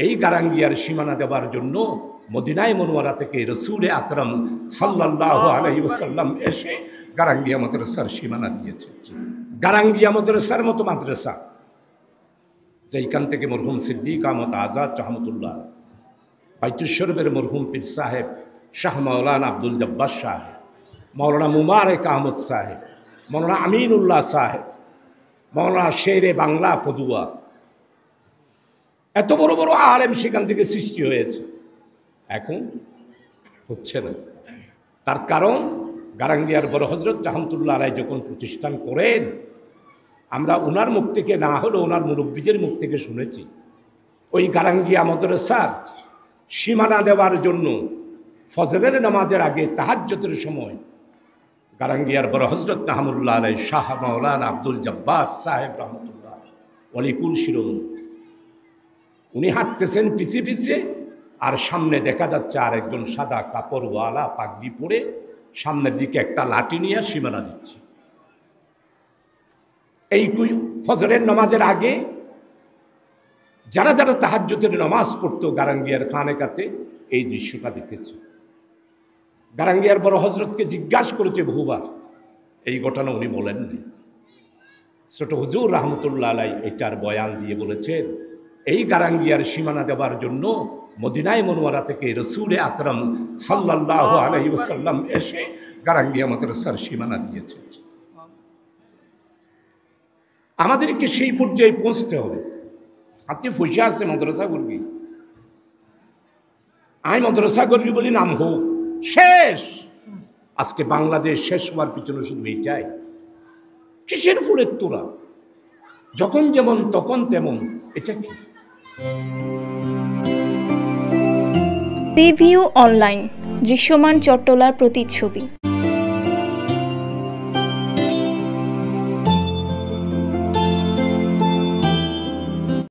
এই গারাঙ্গিয়ার সীমানা দেওয়ার জন্য মদিনায় মনোয়ারা থেকে রসুলে আকরাম সাল্লাল্লাহু আলাইহি ওয়াসাল্লাম এসে গারাঙ্গিয়া মাদ্রাসার সীমানা দিয়েছে। গারাঙ্গিয়া মাদ্রাসার মতো মাদ্রাসা যেখান থেকে মরহুম সিদ্দিক আহমদ আজাদ রহমতুল্লাহ, বাইতুল শরীফের মরহুম পীর সাহেব শাহ মাওলানা আব্দুল জব্বার সাহেব, মৌলানা মুবারক আহমদ সাহেব, মৌলানা আমিনুল্লাহ সাহেব, মৌলানা শেরে বাংলা পদুয়া, এত বড় বড় আলেম সেখান থেকে সৃষ্টি হয়েছে। এখন হচ্ছে না। তার কারণ গারাঙ্গিয়ার বড় হজরত রহমতুল্লাহ আলাই যখন প্রতিষ্ঠান করেন, আমরা ওনার মুখ থেকে না হলেও ওনার মুরব্বীদের মুখ থেকে শুনেছি, ওই গারাঙ্গিয়া মাদ্রাসার সীমানা দেওয়ার জন্য ফজরের নামাজের আগে তাহাজ্জুদের সময় গারাঙ্গিয়ার বড় হজরত রহমতুল্লাহ আলাই শাহ মাওলানা আব্দুল জব্বার সাহেব রহমতুল্লাহ ওয়ালিকুল শিরোমণি, উনি হাঁটতেছেন পিছিয়ে পিছিয়ে, আর সামনে দেখা যাচ্ছে আর একজন সাদা কাপড়ওয়ালা পাগড়ি পরে সামনের দিকে একটা লাঠি নিয়ে সীমানা দিচ্ছে। এই ফজরের নামাজের আগে যারা যারা তাহাজ্জুদের নামাজ পড়তো গারাঙ্গিয়ার খানেকাতে এই দৃশ্যটা দেখেছে। গারাঙ্গিয়ার বড় হজরতকে জিজ্ঞাসা করেছে বহুবার, এই ঘটনা উনি বলেননি। ছোট হুজুর রহমতুল্লাহ আলাই এটার বয়ান দিয়ে বলেছেন, এই গারাঙ্গিয়ার সীমানা দেওয়ার জন্য মদিনায় মনোয়ারা থেকে রসুলে আকরাম সাল্লাল্লাহু আলাইহি ওয়াসাল্লাম এসে গারাঙ্গিয়া মাদ্রাসার সীমানা দিয়েছে। আমাদেরকে সেই পর্যায়ে পৌঁছতে হবে। আপনি পয়সা আছে মাদ্রাসা করবি, আমি মাদ্রাসা করবি বলি নাম হোক, শেষ। আজকে বাংলাদেশ শেষ হওয়ার পিছনে শুধু এইটাই। কিসের ফুলের তোরা, যখন যেমন তখন তেমন, এটা কি? সি ভিউ অনলাইন, দৃশ্যমান চট্টলার প্রতিচ্ছবি।